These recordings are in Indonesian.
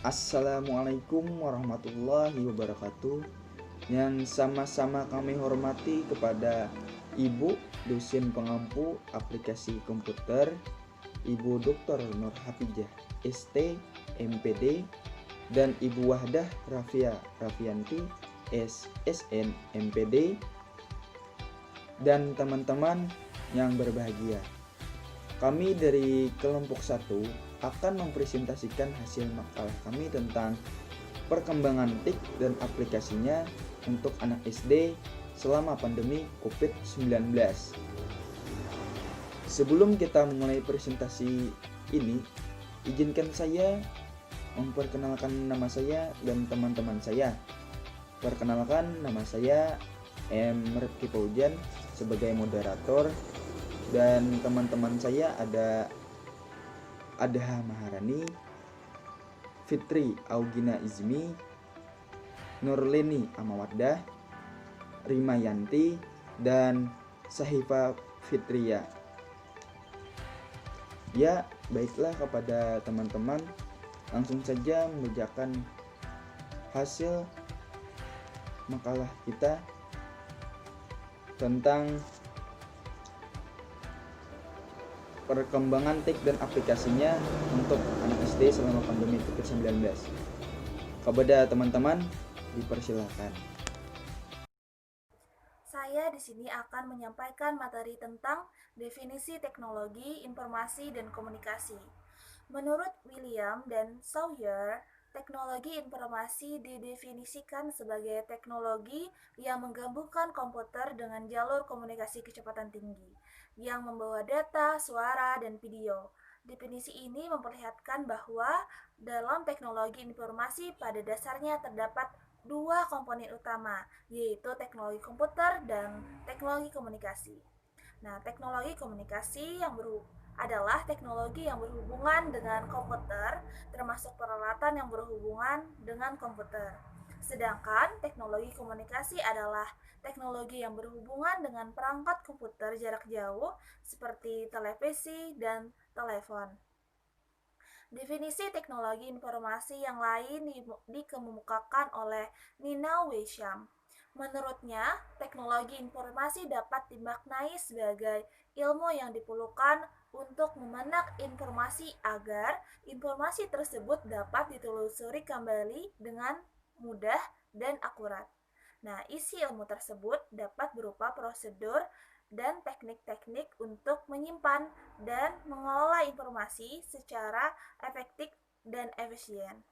Assalamualaikum warahmatullahi wabarakatuh. Yang sama-sama kami hormati kepada Ibu dosen pengampu aplikasi komputer, Ibu Dr. Nur Hafijah ST MPD, dan Ibu Wahdah Rafia Rafianti SSN MPD, dan teman-teman yang berbahagia. Kami dari kelompok 1 akan mempresentasikan hasil makalah kami tentang perkembangan TIK dan aplikasinya untuk anak SD selama pandemi COVID-19. Sebelum kita mulai presentasi ini, izinkan saya memperkenalkan nama saya dan teman-teman saya. Perkenalkan, nama saya M. Rifki Paujan sebagai moderator, dan teman-teman saya ada Adha Maharani, Fitri Augina Izmi, Nurleni Amawaddah, Rima Yanti, dan Sahifa Fitria. Ya, baiklah kepada teman-teman, langsung saja mengerjakan hasil makalah kita tentang perkembangan TIK dan aplikasinya untuk anak SD selama pandemi COVID-19. Kepada teman-teman, dipersilakan. Saya di sini akan menyampaikan materi tentang definisi teknologi informasi dan komunikasi. Menurut William dan Sawyer, teknologi informasi didefinisikan sebagai teknologi yang menggabungkan komputer dengan jalur komunikasi kecepatan tinggi yang membawa data, suara, dan video. Definisi ini memperlihatkan bahwa dalam teknologi informasi pada dasarnya terdapat dua komponen utama, yaitu teknologi komputer dan teknologi komunikasi. Nah, teknologi komunikasi adalah teknologi yang berhubungan dengan komputer, termasuk peralatan yang berhubungan dengan komputer. Sedangkan teknologi komunikasi adalah teknologi yang berhubungan dengan perangkat komputer jarak jauh seperti televisi dan telepon. Definisi teknologi informasi yang lain dikemukakan oleh Nina Wesham. Menurutnya, teknologi informasi dapat dimaknai sebagai ilmu yang diperlukan untuk memenak informasi agar informasi tersebut dapat ditelusuri kembali dengan mudah dan akurat. Nah, isi ilmu tersebut dapat berupa prosedur dan teknik-teknik untuk menyimpan dan mengelola informasi secara efektif dan efisien.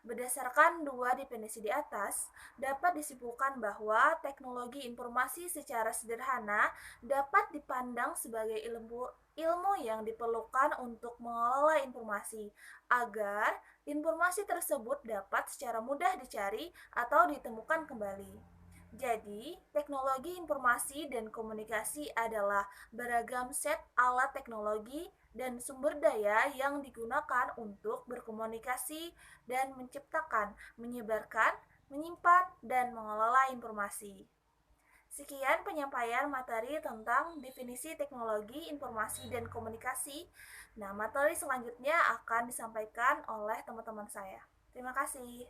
Berdasarkan dua definisi di atas, dapat disimpulkan bahwa teknologi informasi secara sederhana dapat dipandang sebagai ilmu yang diperlukan untuk mengelola informasi agar informasi tersebut dapat secara mudah dicari atau ditemukan kembali. Jadi, teknologi informasi dan komunikasi adalah beragam set alat teknologi dan sumber daya yang digunakan untuk berkomunikasi dan menciptakan, menyebarkan, menyimpan, dan mengelola informasi. Sekian penyampaian materi tentang definisi teknologi informasi dan komunikasi. Nah, materi selanjutnya akan disampaikan oleh teman-teman saya. Terima kasih.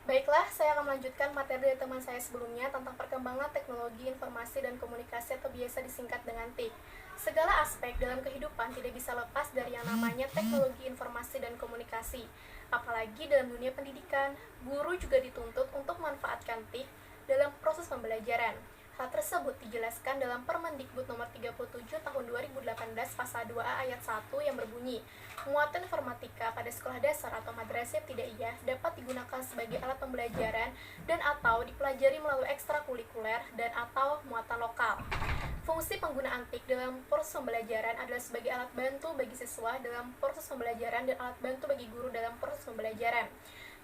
Baiklah, saya akan melanjutkan materi dari teman saya sebelumnya tentang perkembangan teknologi informasi dan komunikasi atau biasa disingkat dengan TIK. Segala aspek dalam kehidupan tidak bisa lepas dari yang namanya teknologi informasi dan komunikasi. Apalagi dalam dunia pendidikan, guru juga dituntut untuk memanfaatkan TIK dalam proses pembelajaran. Hal tersebut dijelaskan dalam Permendikbud nomor 37 tahun 2018 pasal 2A ayat 1 yang berbunyi, muatan informatika pada sekolah dasar atau madrasah ibtidaiyah dapat digunakan sebagai alat pembelajaran dan atau dipelajari melalui ekstrakurikuler dan atau muatan lokal. Fungsi penggunaan TIK dalam proses pembelajaran adalah sebagai alat bantu bagi siswa dalam proses pembelajaran dan alat bantu bagi guru dalam proses pembelajaran.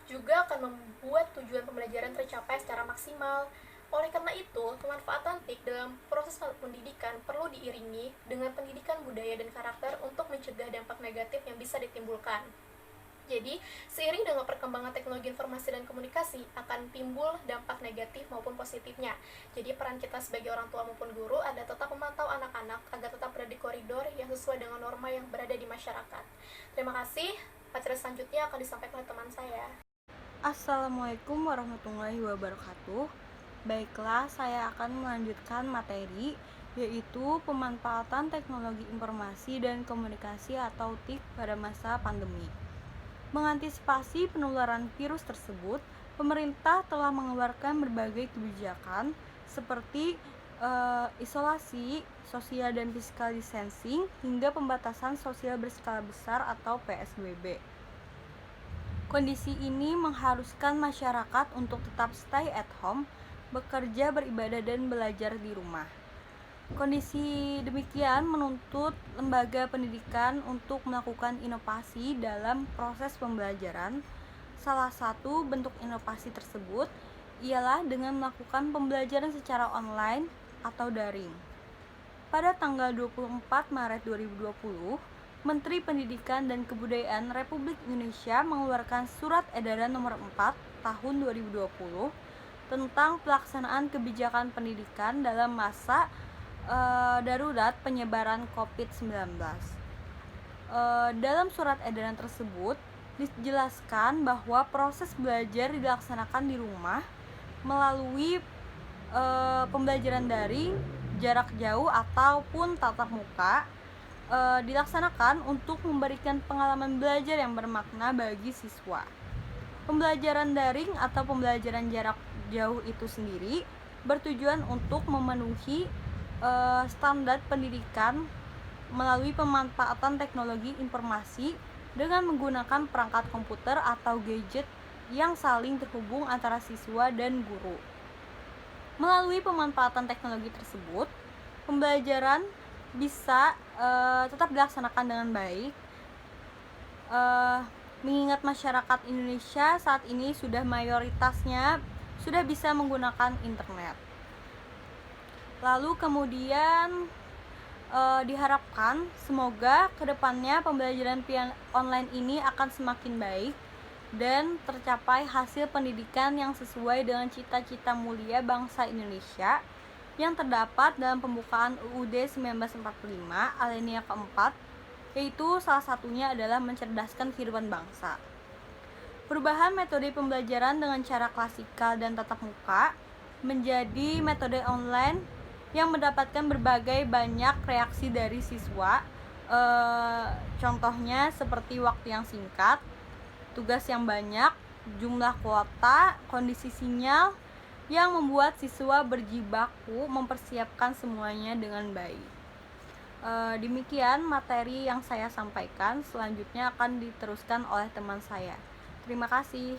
Juga akan membuat tujuan pembelajaran tercapai secara maksimal. Oleh karena itu, pemanfaatan TIK dalam proses pendidikan perlu diiringi dengan pendidikan budaya dan karakter untuk mencegah dampak negatif yang bisa ditimbulkan. Jadi, seiring dengan perkembangan teknologi informasi dan komunikasi, akan timbul dampak negatif maupun positifnya. Jadi, peran kita sebagai orang tua maupun guru adalah tetap memantau anak-anak agar tetap berada di koridor yang sesuai dengan norma yang berada di masyarakat. Terima kasih. Materi selanjutnya akan disampaikan oleh teman saya. Assalamualaikum warahmatullahi wabarakatuh. Baiklah, saya akan melanjutkan materi yaitu pemanfaatan teknologi informasi dan komunikasi atau TIK pada masa pandemi. Mengantisipasi penularan virus tersebut, pemerintah telah mengeluarkan berbagai kebijakan seperti isolasi sosial dan physical distancing hingga pembatasan sosial berskala besar atau PSBB. Kondisi ini mengharuskan masyarakat untuk tetap stay at home, bekerja, beribadah, dan belajar di rumah. Kondisi demikian menuntut lembaga pendidikan untuk melakukan inovasi dalam proses pembelajaran. Salah satu bentuk inovasi tersebut ialah dengan melakukan pembelajaran secara online atau daring. Pada tanggal 24 Maret 2020, Menteri Pendidikan dan Kebudayaan Republik Indonesia mengeluarkan Surat Edaran Nomor 4 Tahun 2020 tentang pelaksanaan kebijakan pendidikan dalam masa darurat penyebaran COVID-19. Dalam surat edaran tersebut dijelaskan bahwa proses belajar dilaksanakan di rumah melalui pembelajaran daring, jarak jauh ataupun tatap muka, dilaksanakan untuk memberikan pengalaman belajar yang bermakna bagi siswa. Pembelajaran daring atau pembelajaran jarak jauh itu sendiri bertujuan untuk memenuhi standar pendidikan melalui pemanfaatan teknologi informasi dengan menggunakan perangkat komputer atau gadget yang saling terhubung antara siswa dan guru. Melalui pemanfaatan teknologi tersebut, pembelajaran bisa tetap dilaksanakan dengan baik, mengingat masyarakat Indonesia saat ini sudah mayoritasnya sudah bisa menggunakan internet. Lalu kemudian diharapkan semoga kedepannya pembelajaran online ini akan semakin baik dan tercapai hasil pendidikan yang sesuai dengan cita-cita mulia bangsa Indonesia yang terdapat dalam pembukaan UUD 1945 alinea keempat, yaitu salah satunya adalah mencerdaskan kehidupan bangsa. Perubahan metode pembelajaran dengan cara klasikal dan tatap muka menjadi metode online yang mendapatkan berbagai banyak reaksi dari siswa, contohnya seperti waktu yang singkat, tugas yang banyak, jumlah kuota, kondisi sinyal yang membuat siswa berjibaku mempersiapkan semuanya dengan baik. Demikian materi yang saya sampaikan, selanjutnya akan diteruskan oleh teman saya. Terima kasih.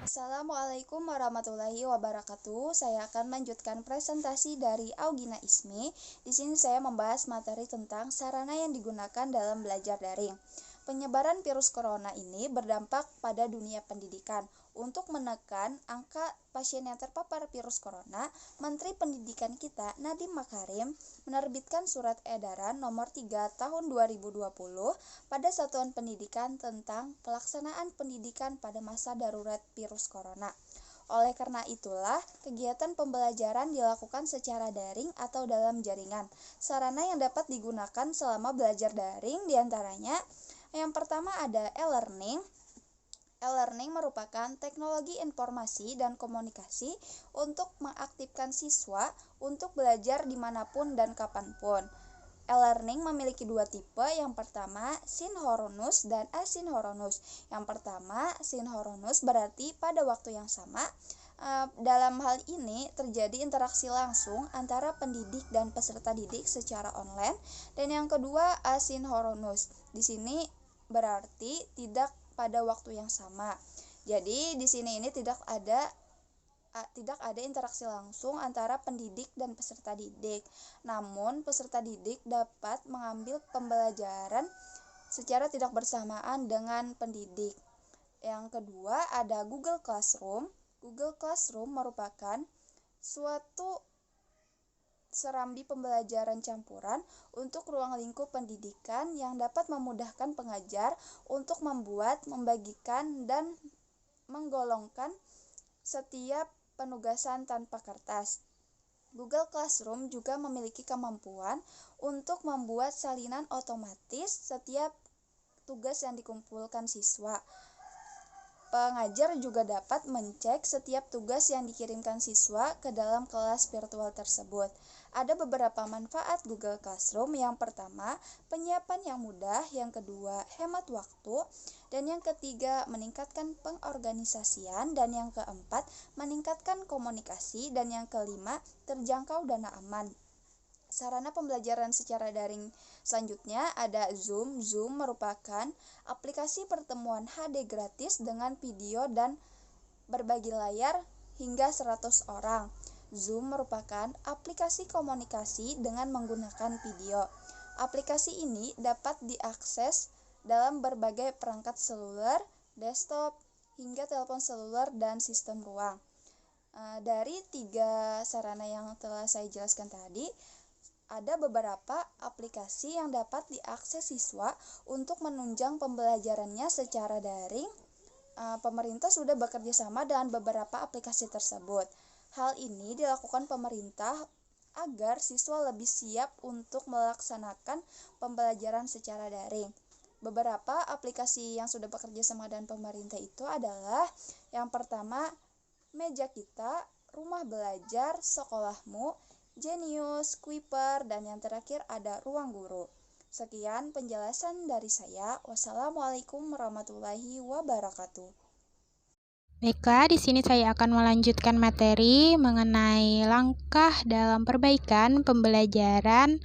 Assalamualaikum warahmatullahi wabarakatuh. Saya akan melanjutkan presentasi dari Augina Ismi. Di sini saya membahas materi tentang sarana yang digunakan dalam belajar daring. Penyebaran virus corona ini berdampak pada dunia pendidikan. Untuk menekan angka pasien yang terpapar virus corona, Menteri Pendidikan kita, Nadiem Makarim, menerbitkan Surat Edaran Nomor 3 Tahun 2020 pada Satuan Pendidikan tentang pelaksanaan pendidikan pada masa darurat virus corona. Oleh karena itulah, kegiatan pembelajaran dilakukan secara daring atau dalam jaringan. Sarana yang dapat digunakan selama belajar daring diantaranya, yang pertama ada e-learning. E-learning merupakan teknologi informasi dan komunikasi untuk mengaktifkan siswa untuk belajar dimanapun dan kapanpun. E-learning memiliki dua tipe, yang pertama sinchronous dan asinchronous. Yang pertama sinchronous berarti pada waktu yang sama. Dalam hal ini terjadi interaksi langsung antara pendidik dan peserta didik secara online. Dan yang kedua asinchronous. Di sini berarti tidak pada waktu yang sama. Jadi di sini ini tidak ada interaksi langsung antara pendidik dan peserta didik. Namun peserta didik dapat mengambil pembelajaran secara tidak bersamaan dengan pendidik. Yang kedua ada Google Classroom. Google Classroom merupakan suatu serambi pembelajaran campuran untuk ruang lingkup pendidikan yang dapat memudahkan pengajar untuk membuat, membagikan, dan menggolongkan setiap penugasan tanpa kertas. Google Classroom juga memiliki kemampuan untuk membuat salinan otomatis setiap tugas yang dikumpulkan siswa. Pengajar juga dapat mencek setiap tugas yang dikirimkan siswa ke dalam kelas virtual tersebut. Ada beberapa manfaat Google Classroom. Yang pertama, penyiapan yang mudah. Yang kedua, hemat waktu. Dan yang ketiga, meningkatkan pengorganisasian. Dan yang keempat, meningkatkan komunikasi. Dan yang kelima, terjangkau dana aman. Sarana pembelajaran secara daring selanjutnya ada Zoom. Zoom merupakan aplikasi pertemuan HD gratis dengan video dan berbagi layar hingga 100 orang. Zoom merupakan aplikasi komunikasi dengan menggunakan video. Aplikasi ini dapat diakses dalam berbagai perangkat seluler, desktop, hingga telepon seluler dan sistem ruang. Dari 3 sarana yang telah saya jelaskan tadi, ada beberapa aplikasi yang dapat diakses siswa untuk menunjang pembelajarannya secara daring. Pemerintah sudah bekerja sama dengan beberapa aplikasi tersebut. Hal ini dilakukan pemerintah agar siswa lebih siap untuk melaksanakan pembelajaran secara daring. Beberapa aplikasi yang sudah bekerja sama dengan pemerintah itu adalah yang pertama, Meja Kita, Rumah Belajar, Sekolahmu, Genius, Kuiper, dan yang terakhir ada Ruang Guru. Sekian penjelasan dari saya. Wassalamualaikum warahmatullahi wabarakatuh. Baiklah, di sini saya akan melanjutkan materi mengenai langkah dalam perbaikan pembelajaran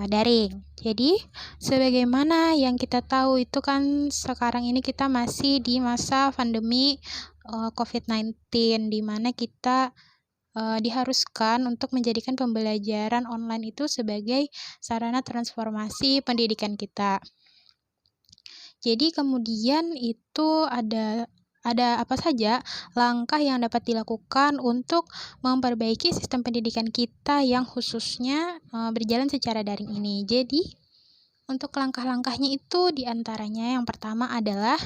daring. Jadi, sebagaimana yang kita tahu itu kan sekarang ini kita masih di masa pandemi COVID-19, di mana kita diharuskan untuk menjadikan pembelajaran online itu sebagai sarana transformasi pendidikan kita. Jadi kemudian itu ada apa saja langkah yang dapat dilakukan untuk memperbaiki sistem pendidikan kita yang khususnya berjalan secara daring ini. Jadi untuk langkah-langkahnya itu diantaranya yang pertama adalah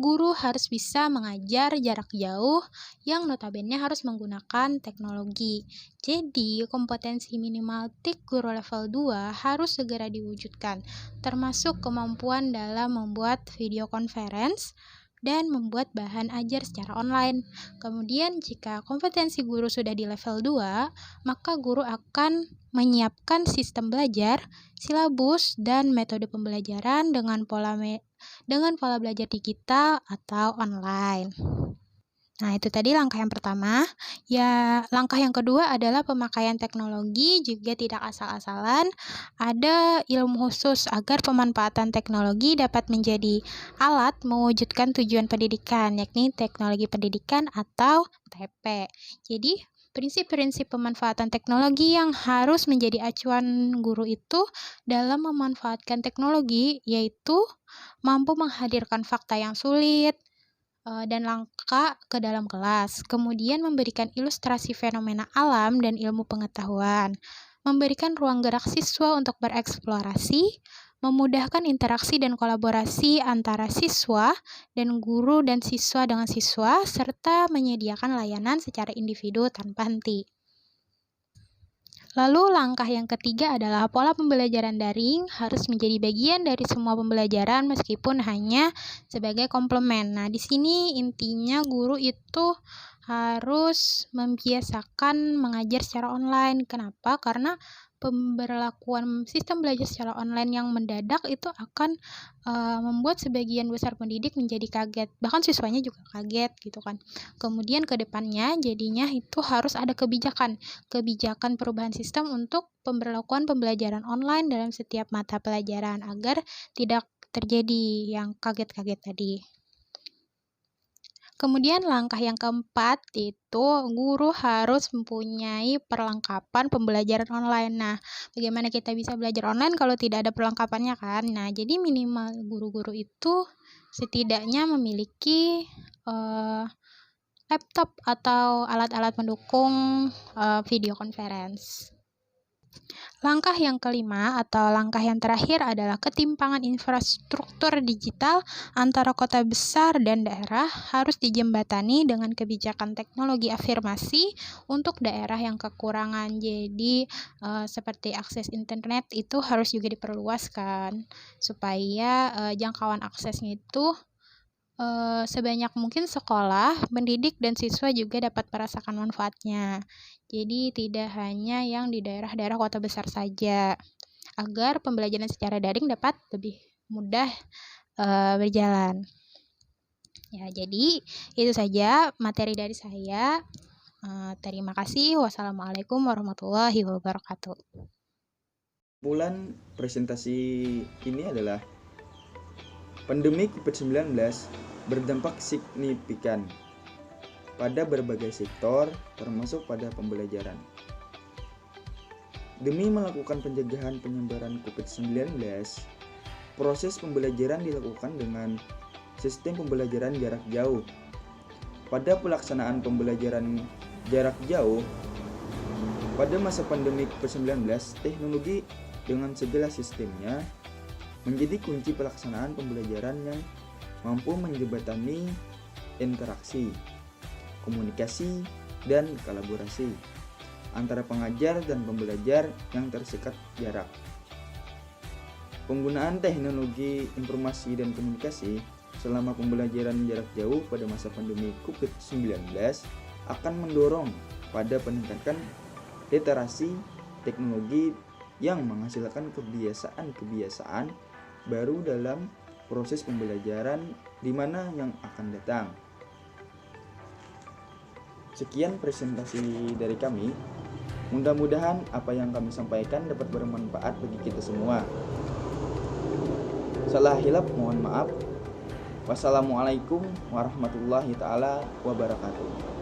guru harus bisa mengajar jarak jauh yang notabene harus menggunakan teknologi. Jadi, kompetensi minimal TIK guru level 2 harus segera diwujudkan, termasuk kemampuan dalam membuat video conference dan membuat bahan ajar secara online. Kemudian, jika kompetensi guru sudah di level 2, maka guru akan menyiapkan sistem belajar, silabus, dan metode pembelajaran dengan pola belajar digital atau online. Nah, itu tadi langkah yang pertama. Ya, langkah yang kedua adalah pemakaian teknologi, juga tidak asal-asalan. Ada ilmu khusus agar pemanfaatan teknologi dapat menjadi alat mewujudkan tujuan pendidikan, yakni teknologi pendidikan atau TP. Jadi, prinsip-prinsip pemanfaatan teknologi yang harus menjadi acuan guru itu dalam memanfaatkan teknologi, yaitu mampu menghadirkan fakta yang sulit dan langka ke dalam kelas, kemudian memberikan ilustrasi fenomena alam dan ilmu pengetahuan, memberikan ruang gerak siswa untuk bereksplorasi, memudahkan interaksi dan kolaborasi antara siswa dan guru dan siswa dengan siswa, serta menyediakan layanan secara individu tanpa henti. Lalu langkah yang ketiga adalah pola pembelajaran daring harus menjadi bagian dari semua pembelajaran meskipun hanya sebagai komplement. Nah, di sini intinya guru itu harus membiasakan mengajar secara online. Kenapa? Karena pemberlakuan sistem belajar secara online yang mendadak itu akan membuat sebagian besar pendidik menjadi kaget. Bahkan siswanya juga kaget gitu kan. Kemudian ke depannya jadinya itu harus ada kebijakan perubahan sistem untuk pemberlakuan pembelajaran online dalam setiap mata pelajaran agar tidak terjadi yang kaget-kaget tadi. Kemudian langkah yang keempat itu guru harus mempunyai perlengkapan pembelajaran online. Nah, bagaimana kita bisa belajar online kalau tidak ada perlengkapannya kan? Nah, jadi minimal guru-guru itu setidaknya memiliki laptop atau alat-alat pendukung video conference. Langkah yang kelima atau langkah yang terakhir adalah ketimpangan infrastruktur digital antara kota besar dan daerah harus dijembatani dengan kebijakan teknologi afirmasi untuk daerah yang kekurangan. Jadi seperti akses internet itu harus juga diperluaskan supaya jangkauan aksesnya itu sebanyak mungkin sekolah, pendidik, dan siswa juga dapat merasakan manfaatnya. Jadi tidak hanya yang di daerah-daerah kota besar saja, agar pembelajaran secara daring dapat lebih mudah berjalan. Ya, jadi itu saja materi dari saya. Terima kasih. Wassalamualaikum warahmatullahi wabarakatuh. Kesimpulan presentasi ini adalah pandemi COVID-19 berdampak signifikan pada berbagai sektor, termasuk pada pembelajaran. Demi melakukan pencegahan penyebaran COVID-19, proses pembelajaran dilakukan dengan sistem pembelajaran jarak jauh. Pada pelaksanaan pembelajaran jarak jauh, pada masa pandemi COVID-19, teknologi dengan segala sistemnya menjadi kunci pelaksanaan pembelajaran yang mampu menjembatani interaksi, komunikasi, dan kolaborasi antara pengajar dan pembelajar yang tersekat jarak. Penggunaan teknologi informasi dan komunikasi selama pembelajaran jarak jauh pada masa pandemi COVID-19 akan mendorong pada peningkatan literasi teknologi yang menghasilkan kebiasaan-kebiasaan baru dalam proses pembelajaran di mana yang akan datang. Sekian presentasi dari kami. Mudah-mudahan apa yang kami sampaikan dapat bermanfaat bagi kita semua. Salah hilap mohon maaf. Wassalamualaikum warahmatullahi taala wabarakatuh.